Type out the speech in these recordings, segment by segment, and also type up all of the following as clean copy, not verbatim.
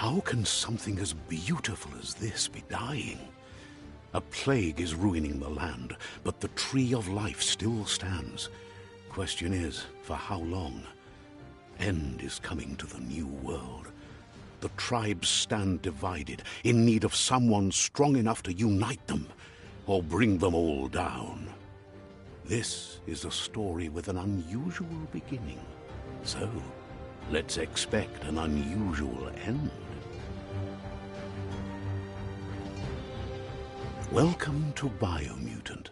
How can something as beautiful as this be dying? A plague is ruining the land, but the tree of life still stands. Question is, for how long? End is coming to the new world. The tribes stand divided, in need of someone strong enough to unite them, or bring them all down. This is a story with an unusual beginning. So, let's expect an unusual end. Welcome to Biomutant.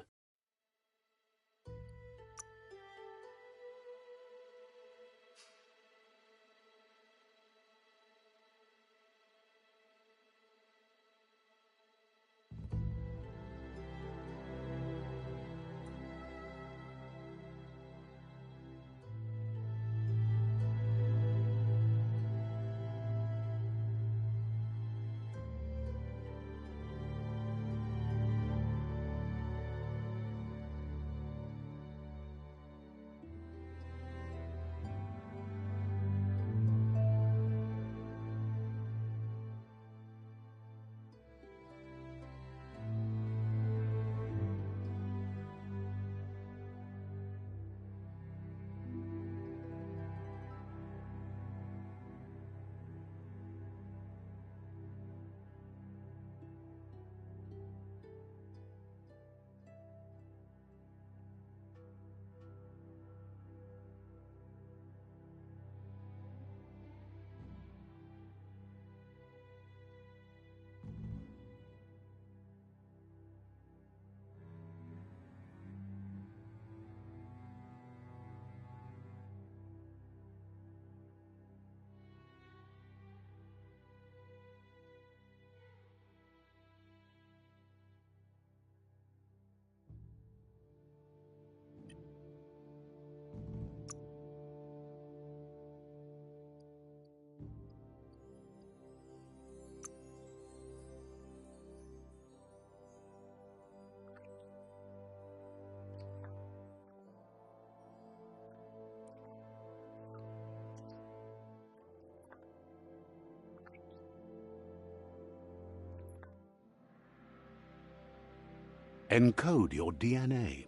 Encode your DNA.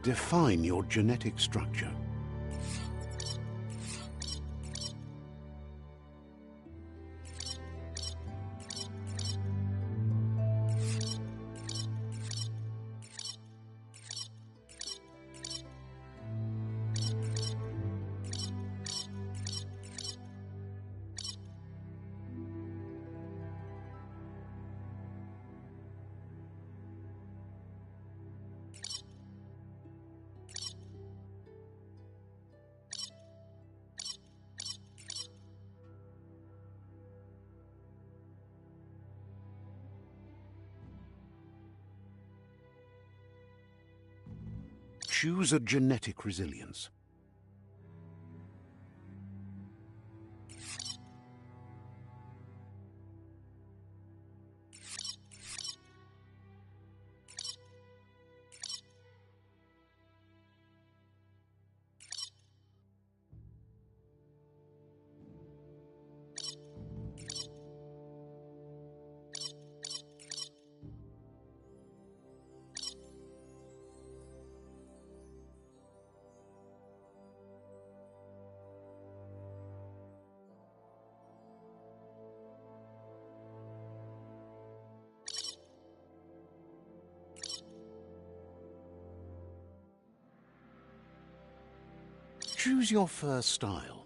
Define your genetic structure. Choose a genetic resilience. Choose your fur style.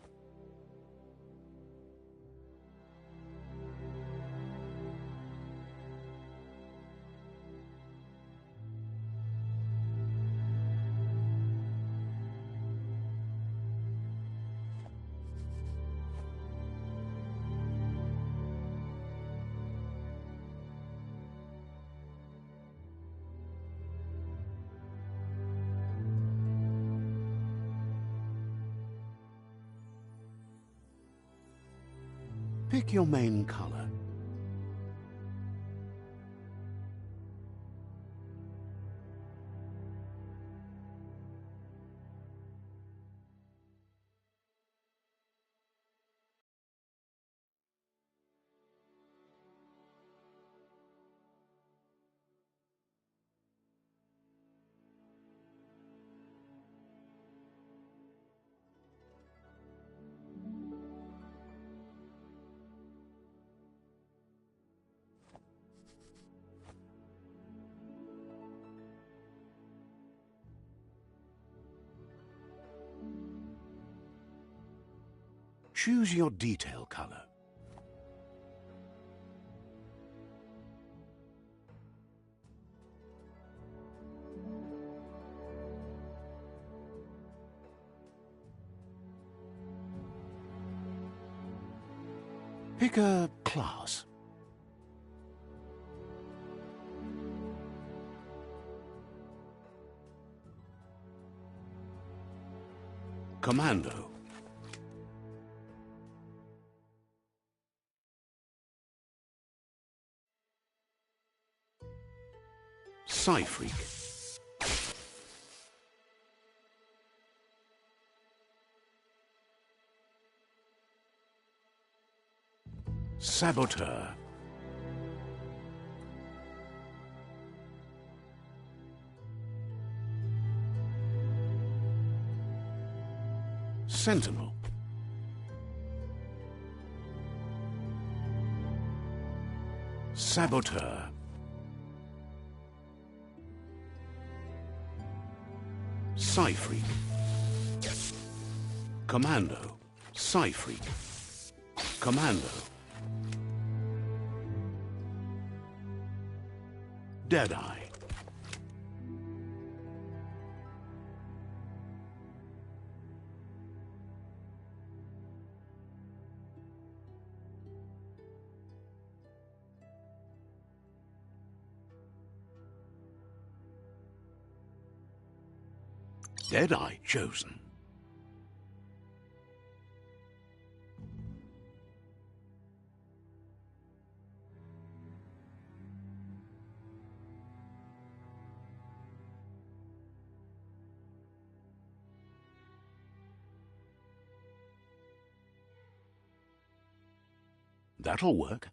Pick your main color. Choose your detail color. Pick a class. Commando. Psy-Freak. Saboteur. Sentinel. Saboteur. Psy-Freak. Commando. Psy-Freak. Commando. Deadeye. Deadeye chosen. That'll work.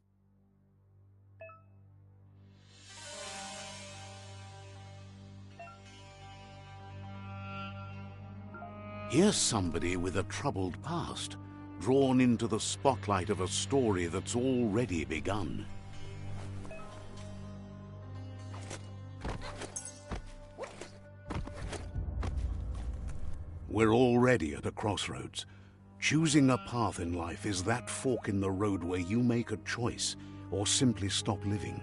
Here's somebody with a troubled past, drawn into the spotlight of a story that's already begun. We're already at a crossroads. Choosing a path in life is that fork in the road where you make a choice or simply stop living.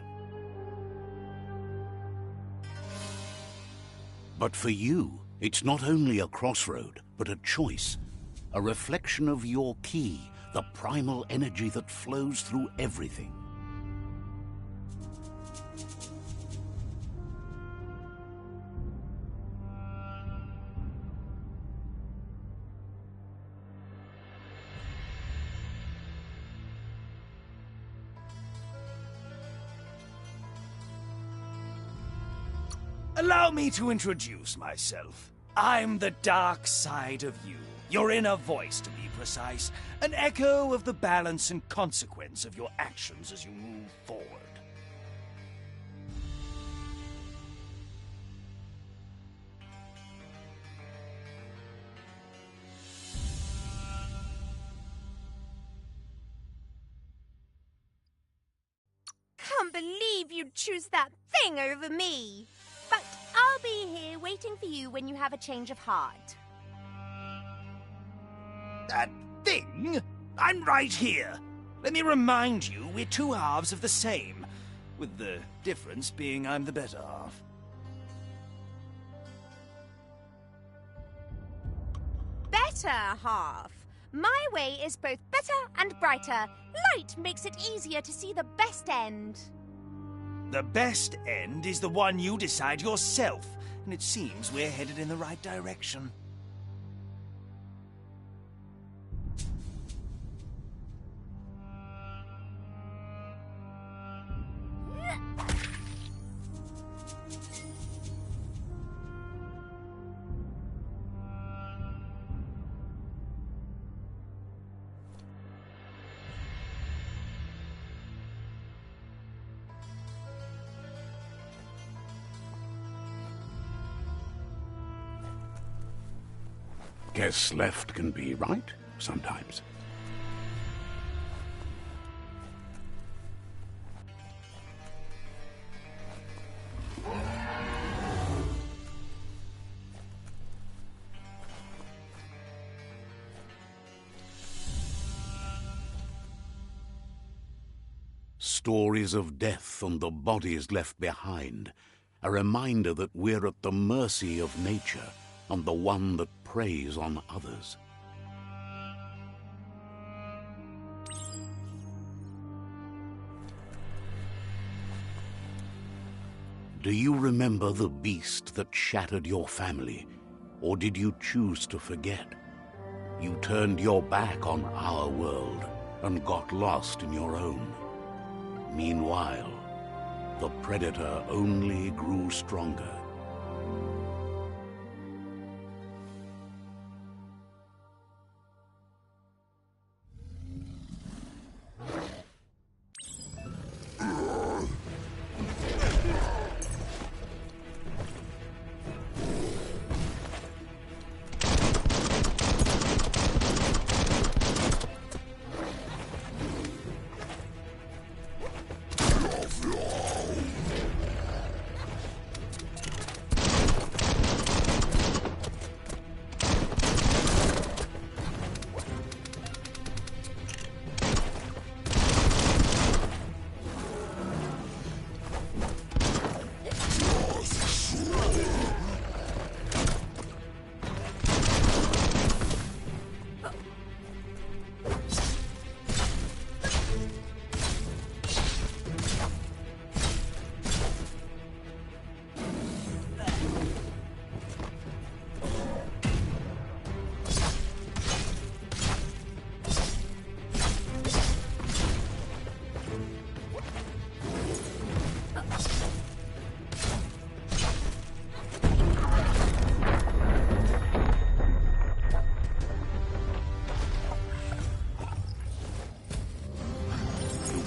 But for you, it's not only a crossroad, but a choice, a reflection of your key, the primal energy that flows through everything. Allow me to introduce myself. I'm the dark side of you. Your inner voice, to be precise. An echo of the balance and consequence of your actions as you move forward. Can't believe you'd choose that thing over me. But I'll be here waiting for you when you have a change of heart. That thing? I'm right here. Let me remind you, we're two halves of the same, with the difference being I'm the better half. Better half. My way is both better and brighter. Light makes it easier to see the best end. The best end is the one you decide yourself, and it seems we're headed in the right direction. Guess left can be right, sometimes. Stories of death and the bodies left behind, a reminder that we're at the mercy of nature and the one that preys on others. Do you remember the beast that shattered your family, or did you choose to forget? You turned your back on our world and got lost in your own. Meanwhile, the predator only grew stronger.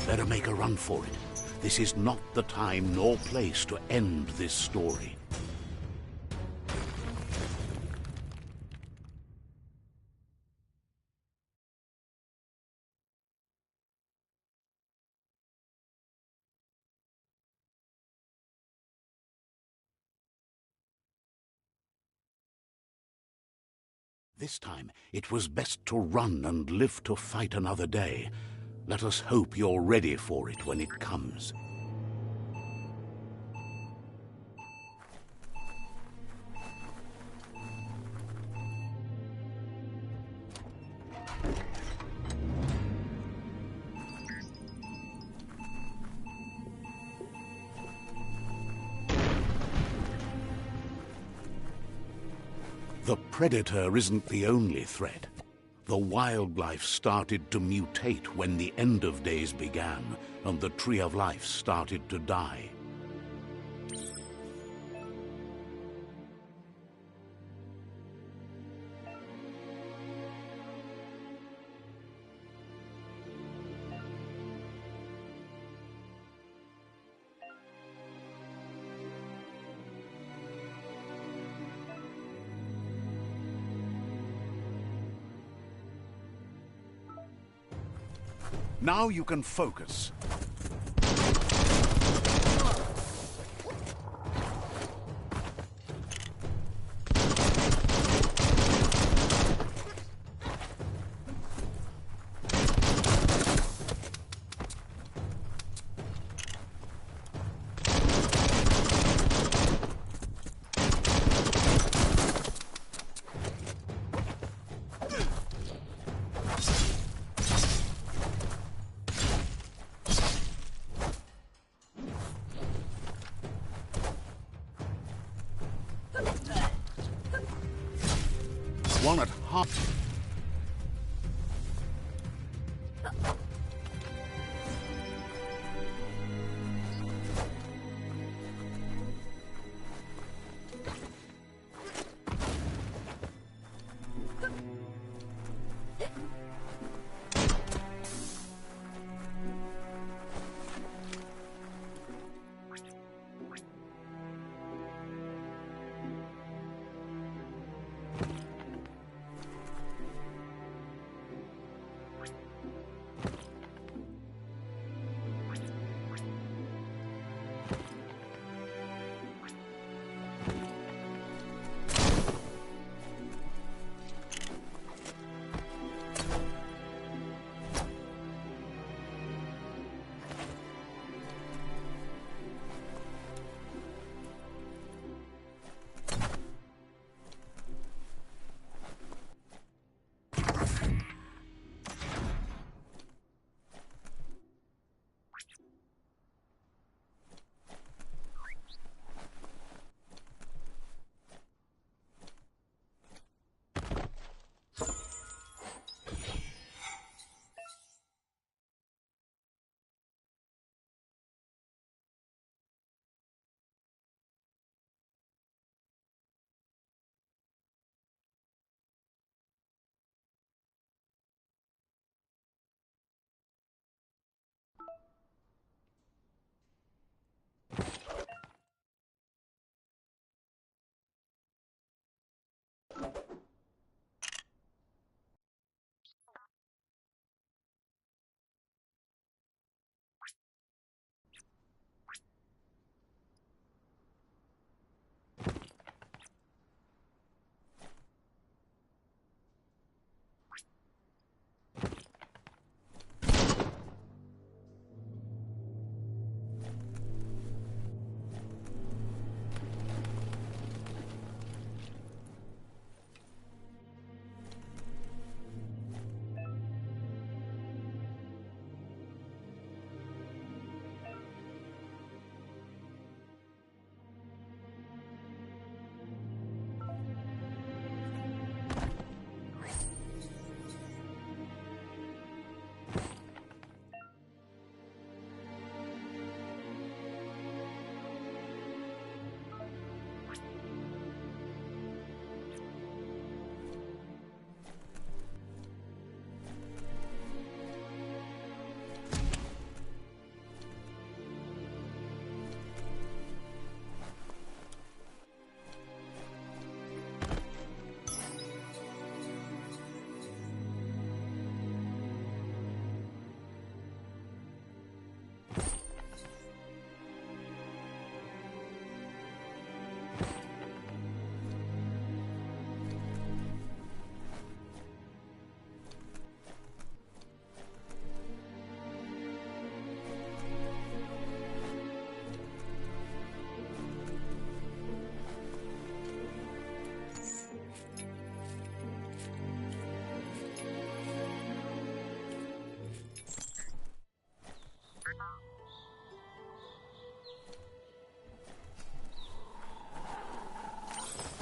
Better make a run for it. This is not the time nor place to end this story. This time, it was best to run and live to fight another day. Let us hope you're ready for it when it comes. The predator isn't the only threat. The wildlife started to mutate when the end of days began, and the Tree of Life started to die. Now you can focus. One at half.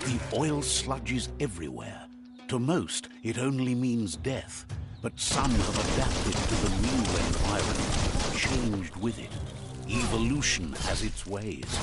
The oil sludges everywhere. To most, it only means death. But some have adapted to the new environment, changed with it. Evolution has its ways.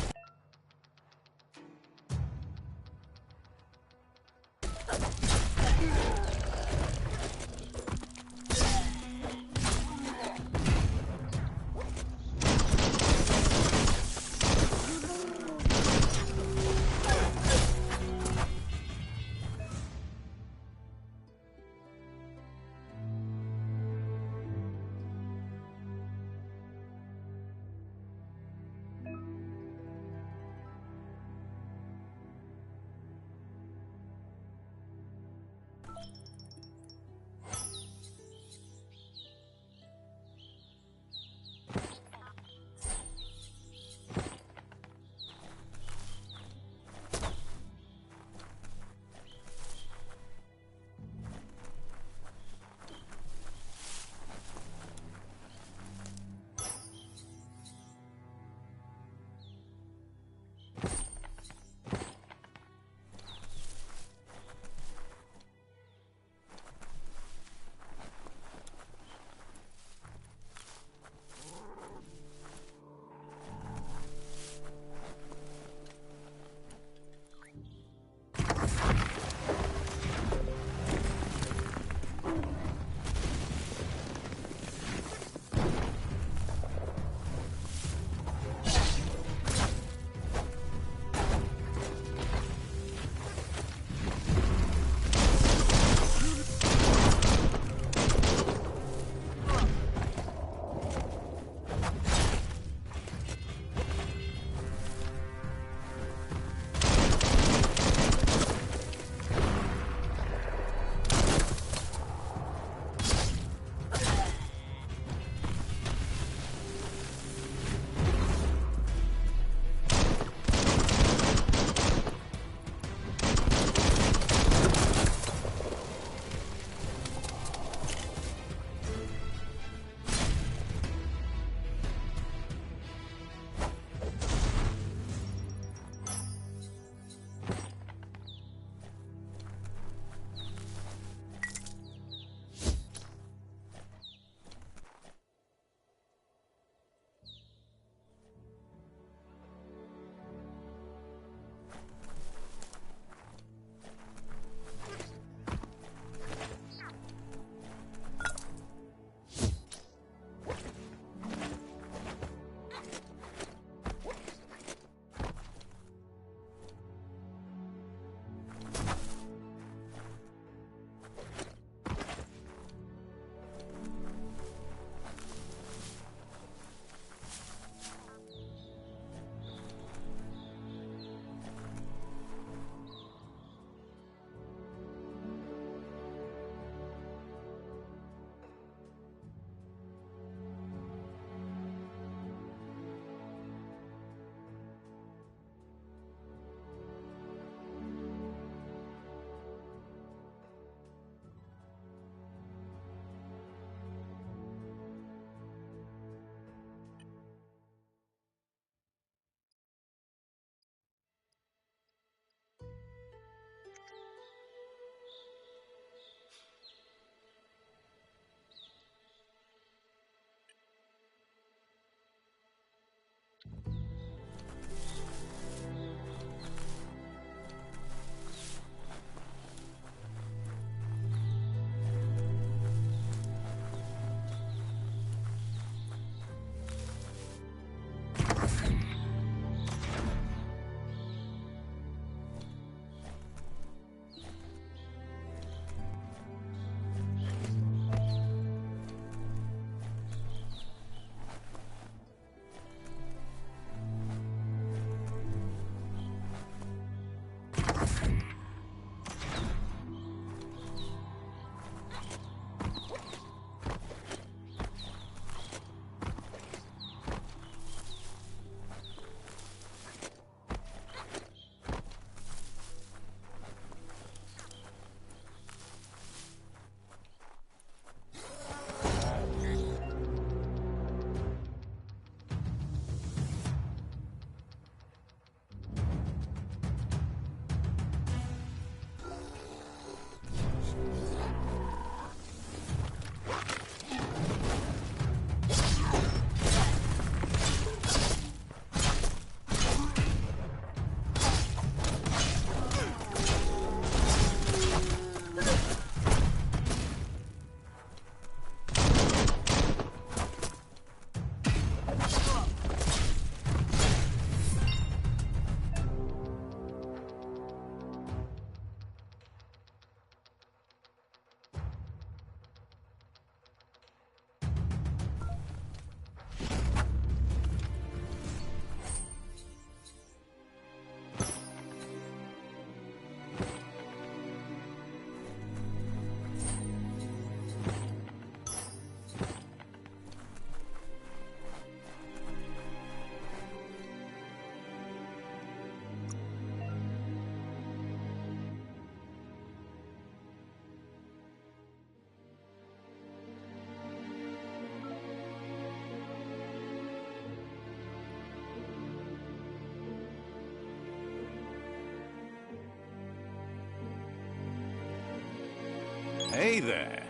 Hey there,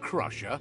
Crusher.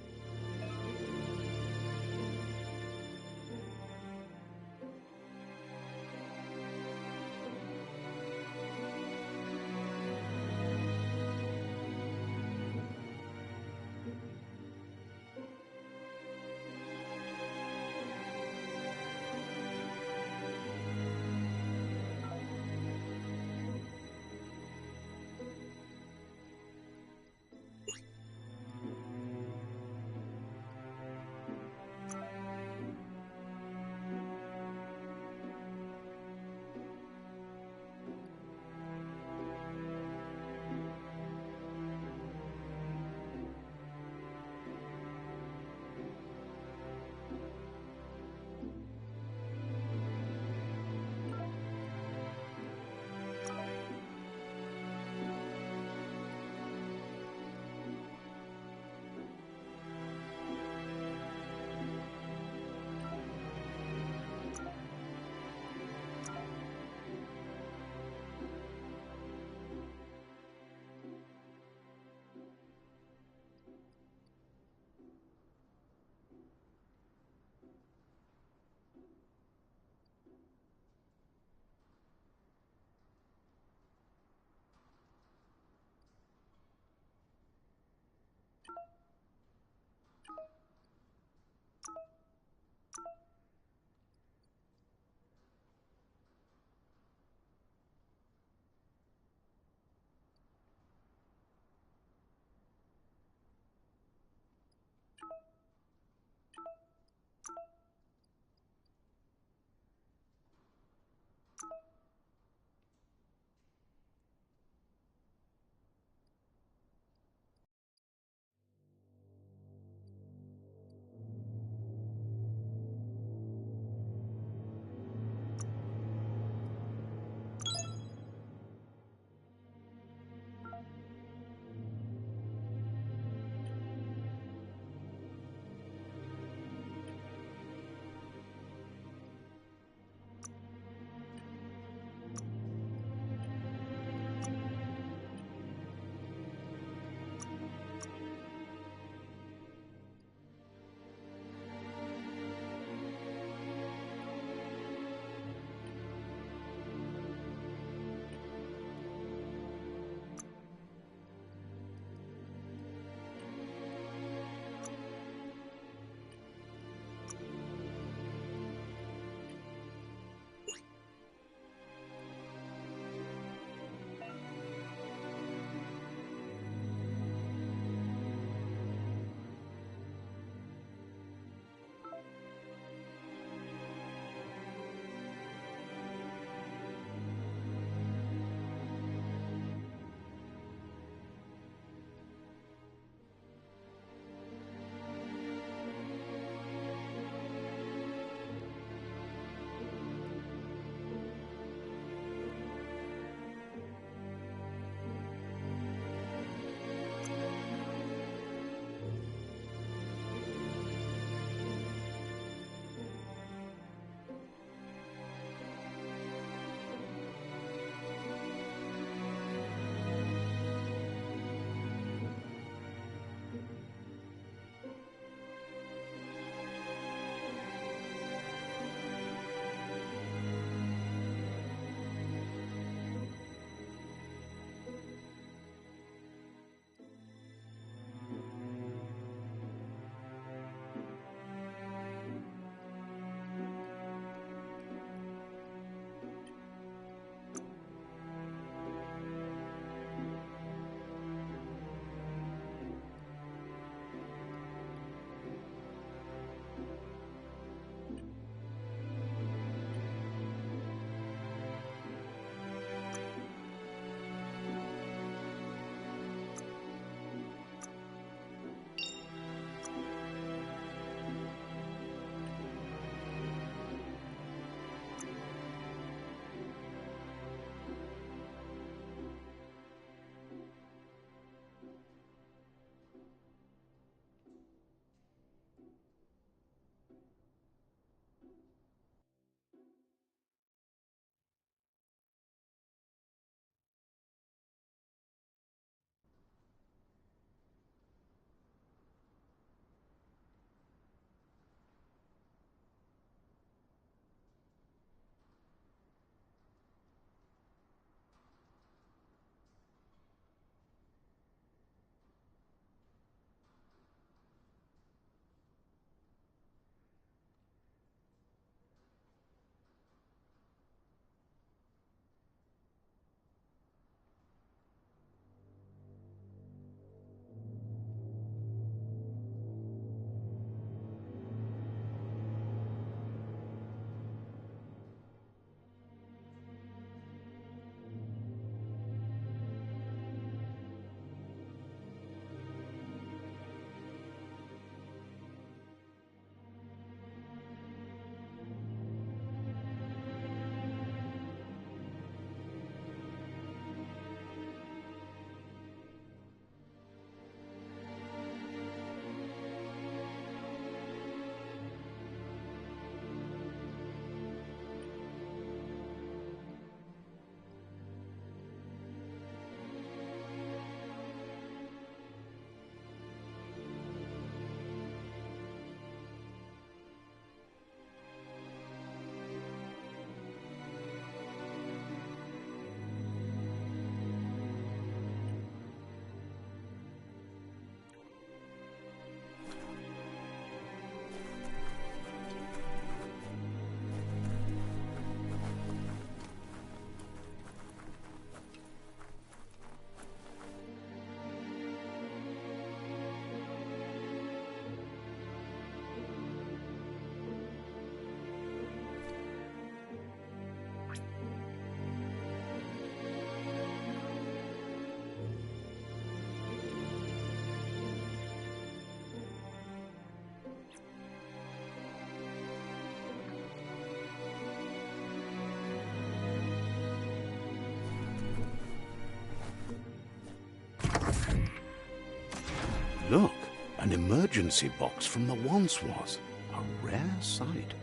Look, an emergency box from the once was. A rare sight.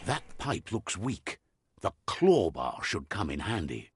That pipe looks weak. The claw bar should come in handy.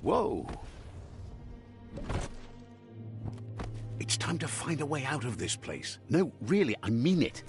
Whoa! It's time to find a way out of this place. No, really, I mean it.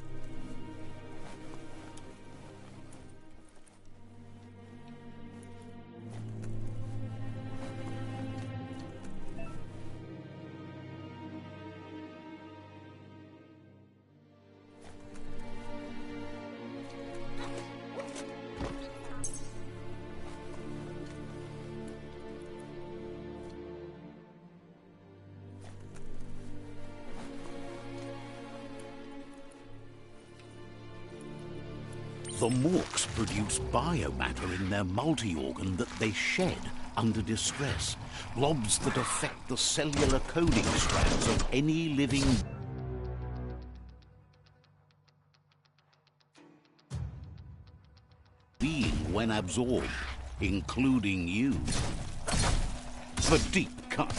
The Morks produce biomatter in their multi-organ that they shed under distress. Blobs that affect the cellular coding strands of any living being when absorbed, including you. The deep cut.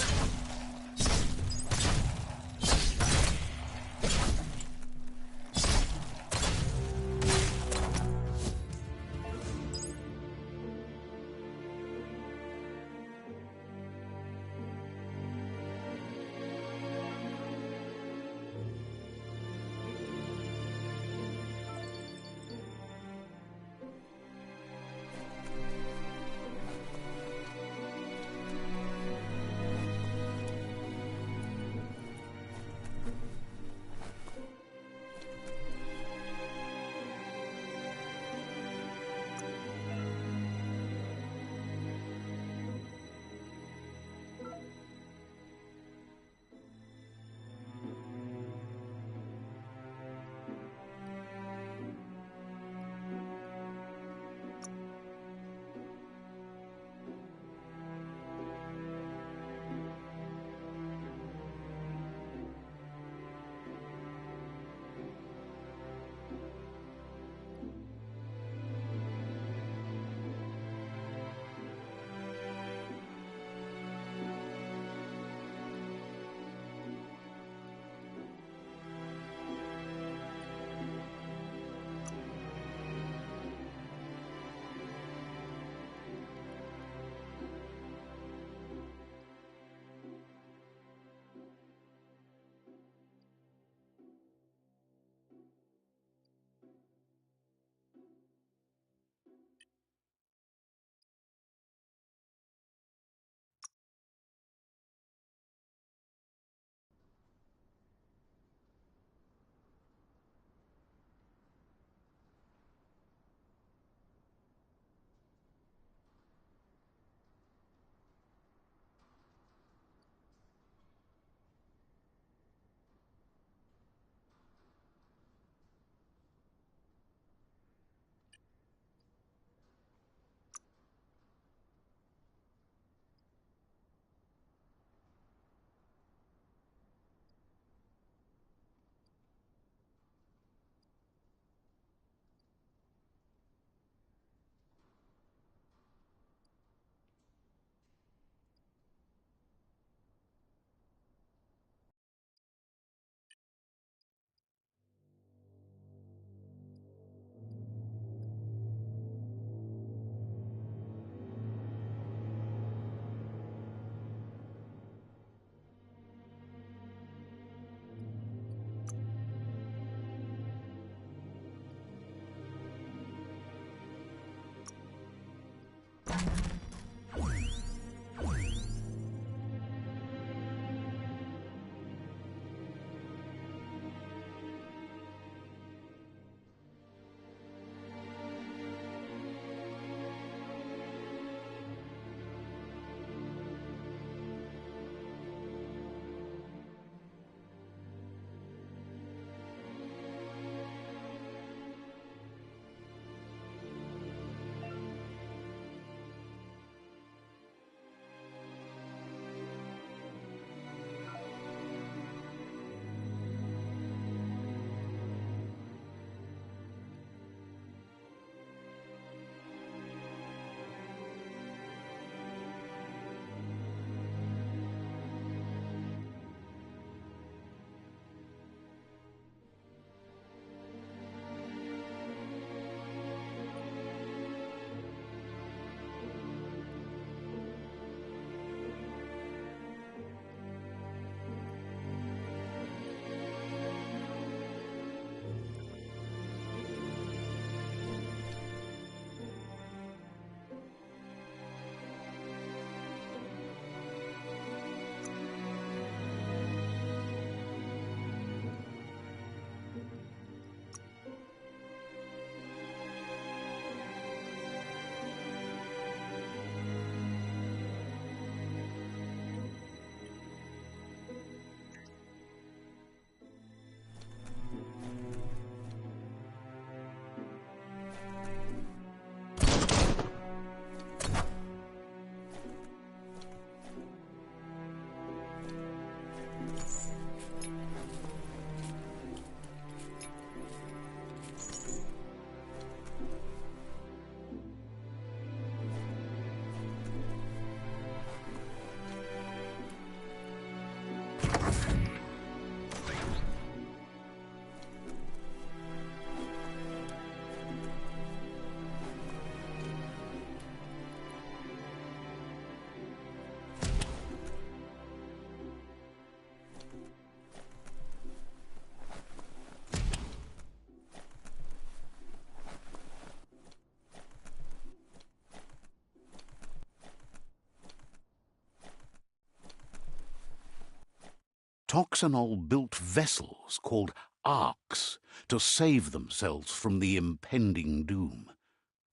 Toxanol built vessels called arks to save themselves from the impending doom.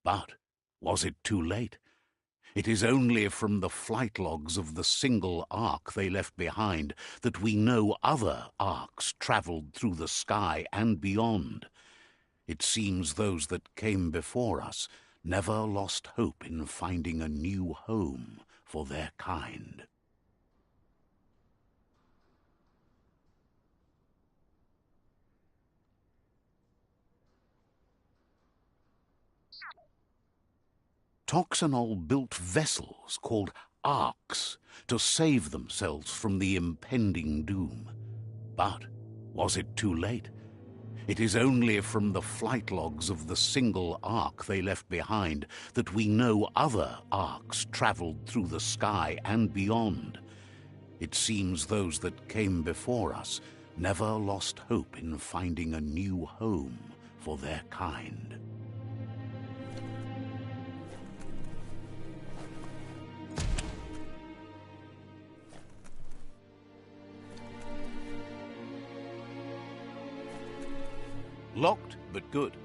But was it too late? It is only from the flight logs of the single ark they left behind that we know other arks travelled through the sky and beyond. It seems those that came before us never lost hope in finding a new home for their kind. Toxanol built vessels called arks to save themselves from the impending doom. But was it too late? It is only from the flight logs of the single ark they left behind that we know other arks travelled through the sky and beyond. It seems those that came before us never lost hope in finding a new home for their kind. Locked, but good.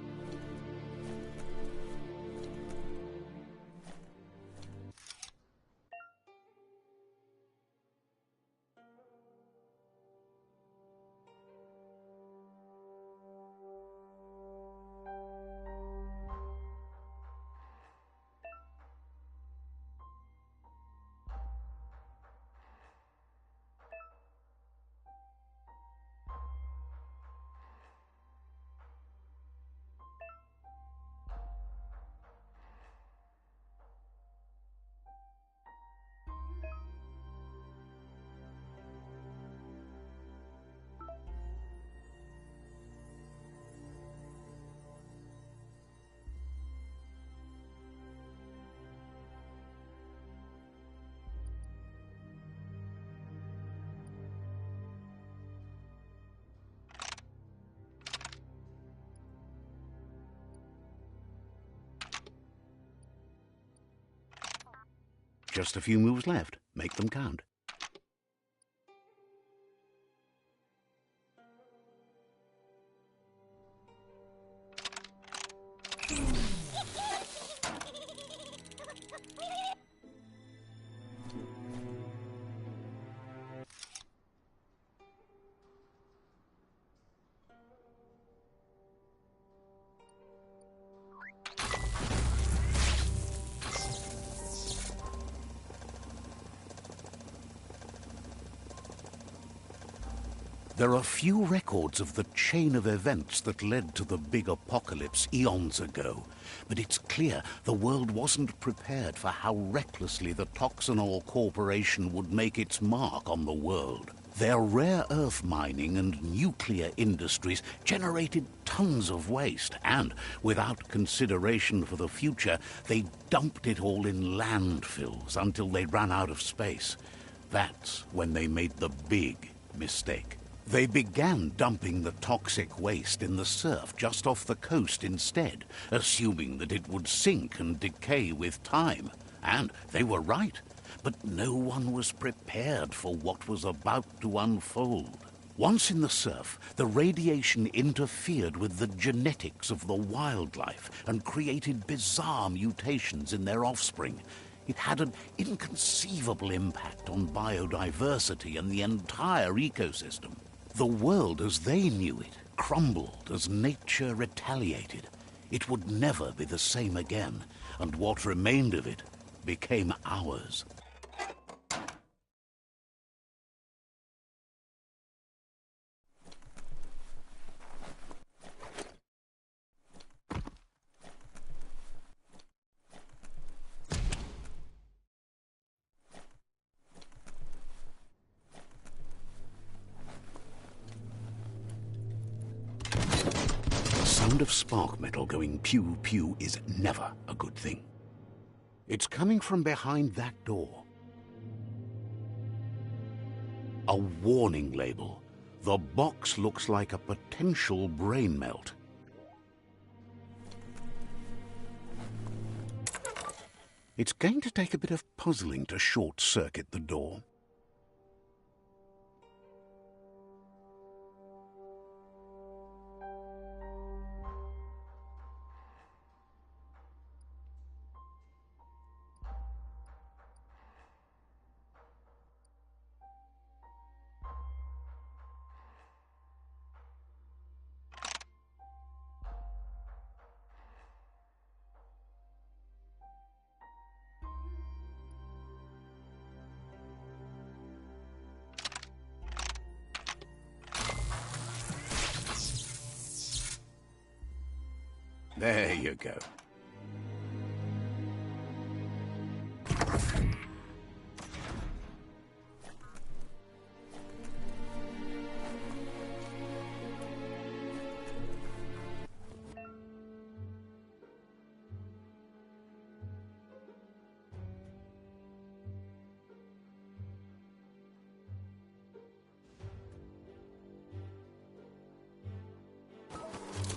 Just a few moves left. Make them count. There are few records of the chain of events that led to the big apocalypse eons ago, but it's clear the world wasn't prepared for how recklessly the Toxanol Corporation would make its mark on the world. Their rare earth mining and nuclear industries generated tons of waste, and without consideration for the future, they dumped it all in landfills until they ran out of space. That's when they made the big mistake. They began dumping the toxic waste in the surf just off the coast instead, assuming that it would sink and decay with time. And they were right. But no one was prepared for what was about to unfold. Once in the surf, the radiation interfered with the genetics of the wildlife and created bizarre mutations in their offspring. It had an inconceivable impact on biodiversity and the entire ecosystem. The world as they knew it crumbled as nature retaliated. It would never be the same again, and what remained of it became ours. The sound of spark metal going pew-pew is never a good thing. It's coming from behind that door. A warning label. The box looks like a potential brain melt. It's going to take a bit of puzzling to short-circuit the door. There you go.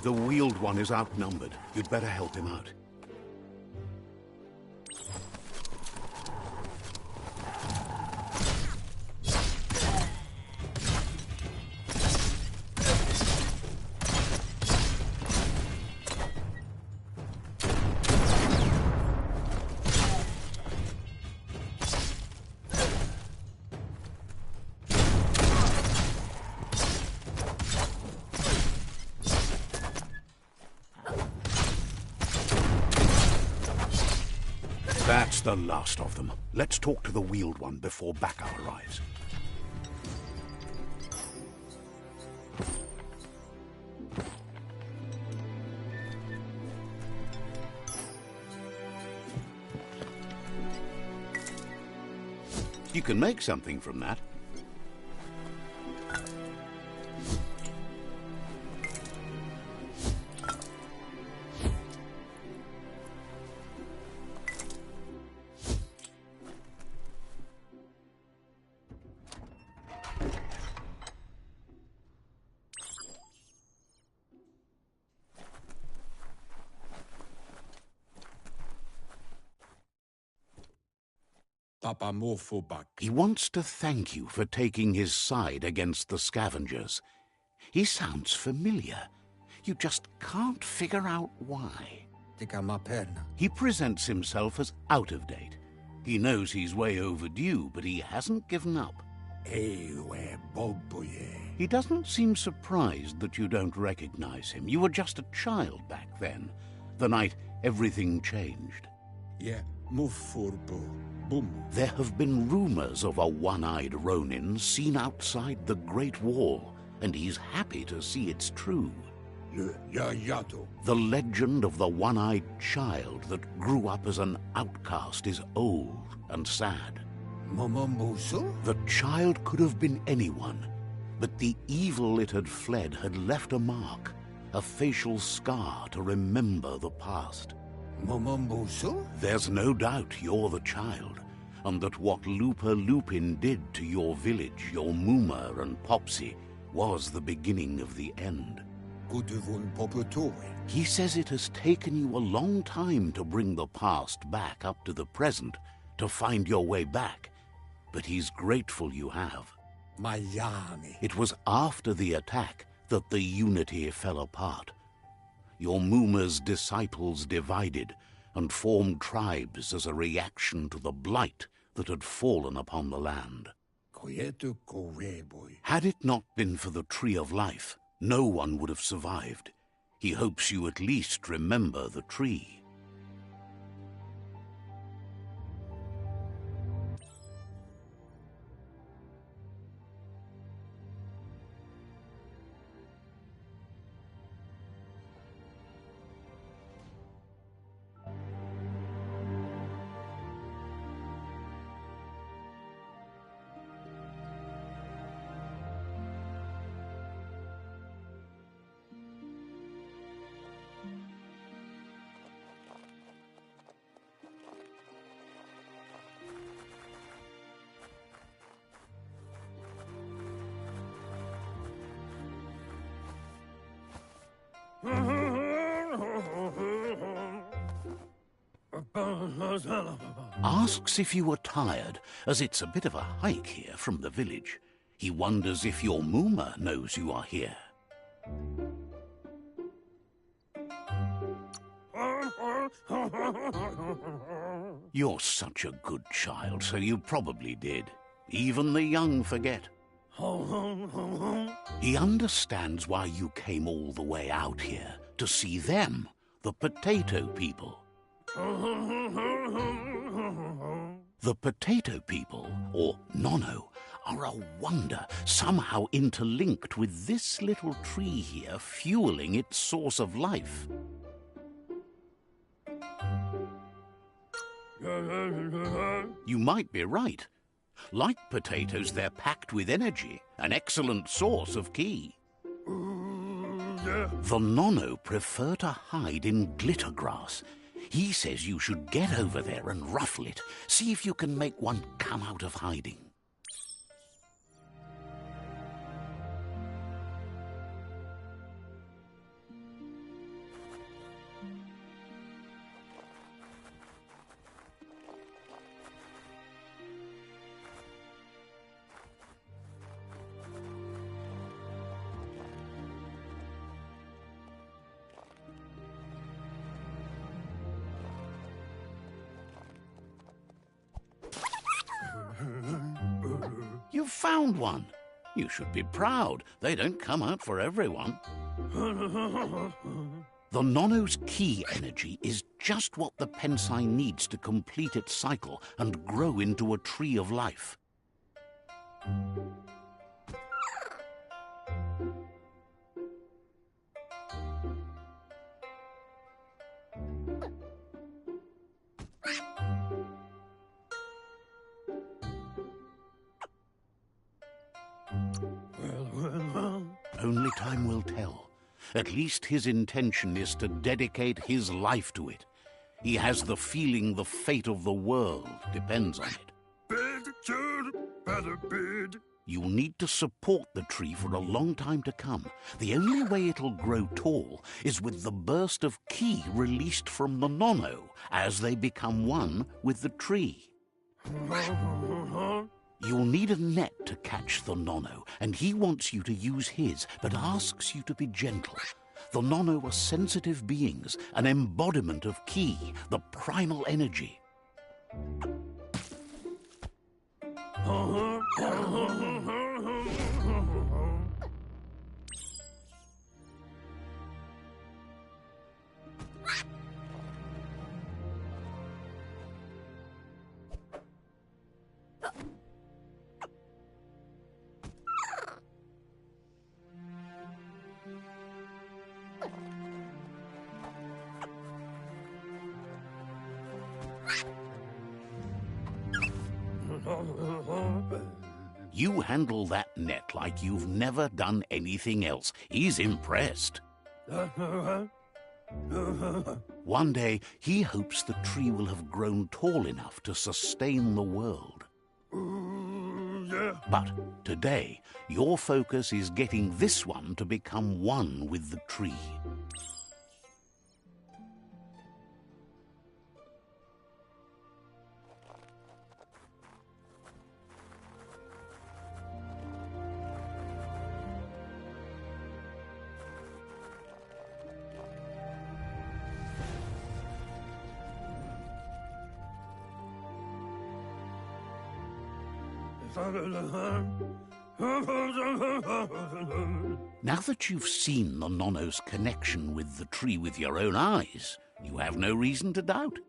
The Wheeled One is outnumbered. You'd better help him out. That's the last of them. Let's talk to the Wheeled One before backup arrives. You can make something from that. He wants to thank you for taking his side against the scavengers. He sounds familiar. You just can't figure out why. He presents himself as out of date. He knows he's way overdue, but he hasn't given up. He doesn't seem surprised that you don't recognize him. You were just a child back then, the night everything changed. There have been rumors of a one-eyed Ronin seen outside the Great Wall, and he's happy to see it's true. The legend of the one-eyed child that grew up as an outcast is old and sad. The child could have been anyone, but the evil it had fled had left a mark, a facial scar to remember the past. There's no doubt you're the child, and that what Looper Lupin did to your village, your Muma and Popsy, was the beginning of the end. He says it has taken you a long time to bring the past back up to the present, to find your way back, but he's grateful you have. It was after the attack that the unity fell apart. Your Muma's disciples divided and formed tribes as a reaction to the blight that had fallen upon the land. Had it not been for the Tree of Life, no one would have survived. He hopes you at least remember the tree. Asks if you were tired, as it's a bit of a hike here from the village. He wonders if your Muma knows you are here. You're such a good child, so you probably did. Even the young forget. He understands why you came all the way out here, to see them, the potato people. The potato people, or Nono, are a wonder, somehow interlinked with this little tree here, fueling its source of life. You might be right. Like potatoes, they're packed with energy, an excellent source of ki. The Nono prefer to hide in glitter grass. He says you should get over there and ruffle it. See if you can make one come out of hiding. You've found one. You should be proud. They don't come out for everyone. The Nono's ki energy is just what the Pensai needs to complete its cycle and grow into a tree of life. Only time will tell. At least his intention is to dedicate his life to it. He has the feeling the fate of the world depends on it. You'll need to support the tree for a long time to come. The only way it'll grow tall is with the burst of ki released from the Nono as they become one with the tree. You'll need a net to catch the Nono, and he wants you to use his, but asks you to be gentle. The Nono are sensitive beings, an embodiment of ki, the primal energy. You handle that net like you've never done anything else. He's impressed. One day, he hopes the tree will have grown tall enough to sustain the world. But today, your focus is getting this one to become one with the tree. Now that you've seen the Nono's connection with the tree with your own eyes, you have no reason to doubt.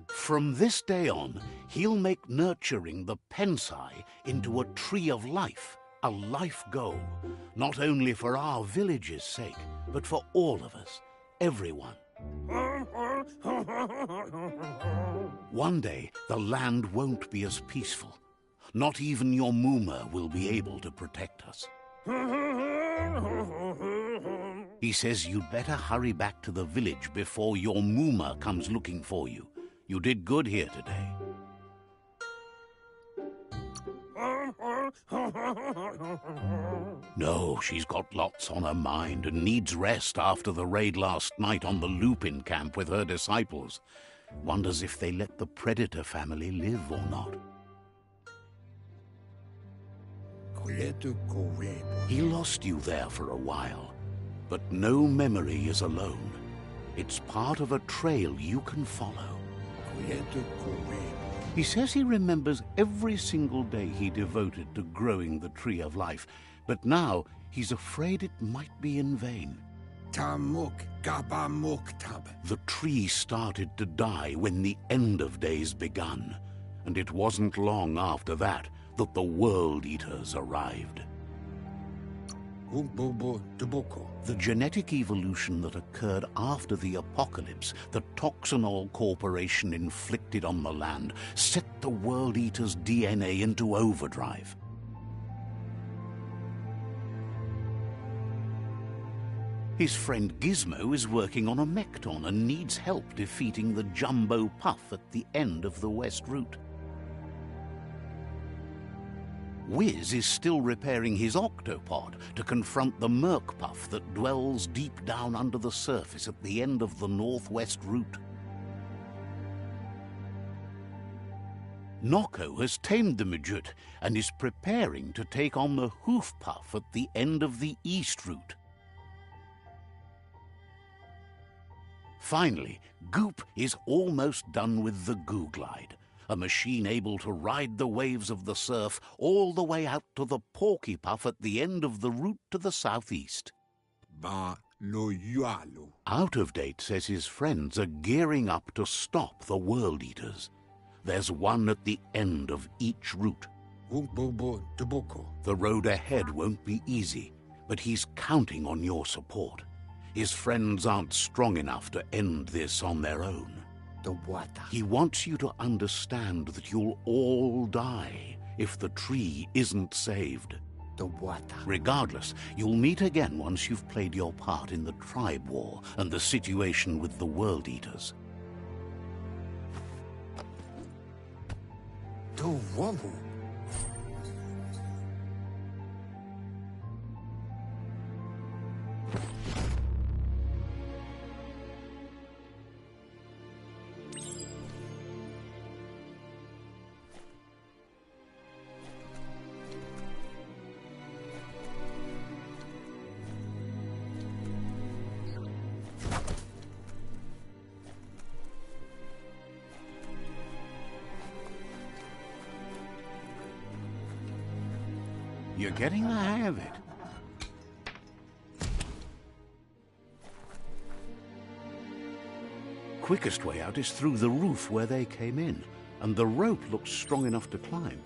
From this day on, he'll make nurturing the Pensai into a tree of life, a life goal, not only for our village's sake, but for all of us, everyone. One day, the land won't be as peaceful. Not even your Muma will be able to protect us. He says you'd better hurry back to the village before your Muma comes looking for you. You did good here today. No, she's got lots on her mind and needs rest after the raid last night on the Lupin camp with her disciples. Wonders if they let the Predator family live or not. He lost you there for a while, but no memory is alone. It's part of a trail you can follow. He says he remembers every single day he devoted to growing the Tree of Life, but now he's afraid it might be in vain. The tree started to die when the end of days begun, and it wasn't long after that that the World Eaters arrived. The genetic evolution that occurred after the apocalypse that Toxanol Corporation inflicted on the land set the World Eater's DNA into overdrive. His friend Gizmo is working on a Mekton and needs help defeating the Jumbo Puff at the end of the West Route. Wiz is still repairing his octopod to confront the Merc Puff that dwells deep down under the surface at the end of the Northwest Route. Nocco has tamed the Midget and is preparing to take on the Hoof Puff at the end of the East Route. Finally, Goop is almost done with the Goo Glide, a machine able to ride the waves of the surf all the way out to the Porky Puff at the end of the route to the southeast. Out of Date says his friends are gearing up to stop the World Eaters. There's one at the end of each route. The road ahead won't be easy, but he's counting on your support. His friends aren't strong enough to end this on their own. He wants you to understand that you'll all die if the tree isn't saved. Regardless, you'll meet again once you've played your part in the tribe war and the situation with the World Eaters. You're getting the hang of it. Quickest way out is through the roof where they came in, and the rope looks strong enough to climb.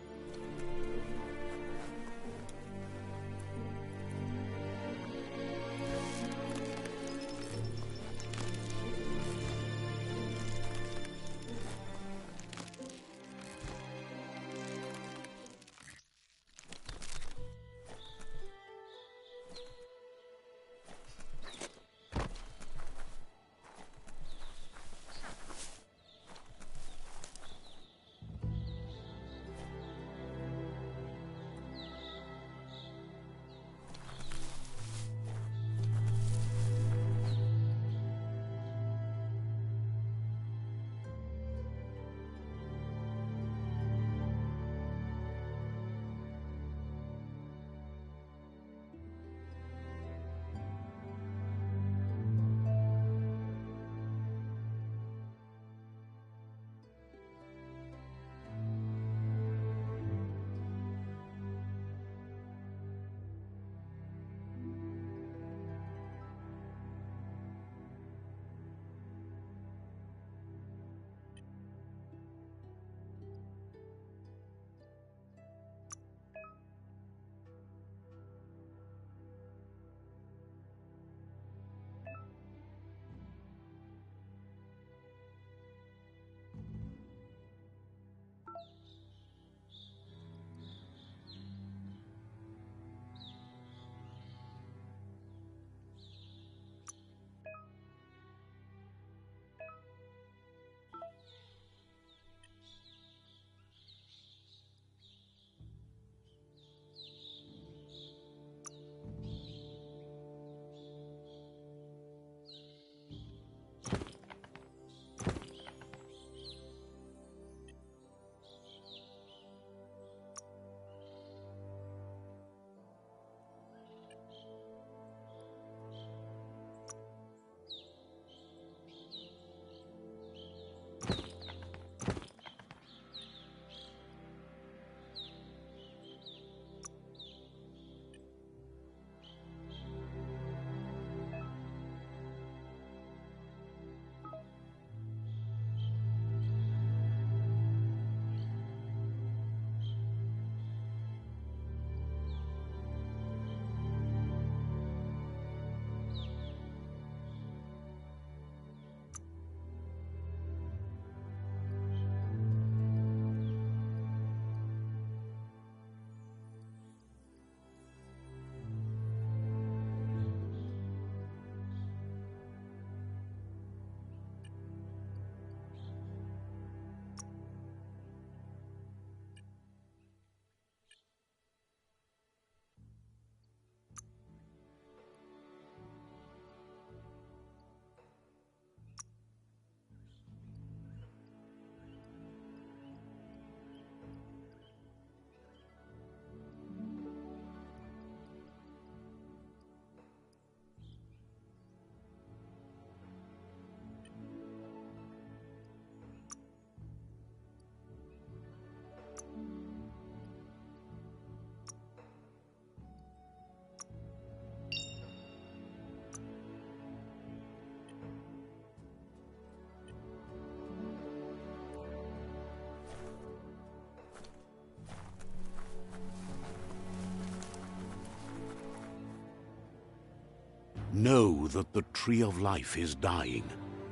Know that the Tree of Life is dying.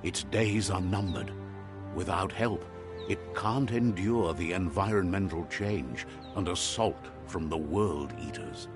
Its days are numbered. Without help, it can't endure the environmental change and assault from the World Eaters.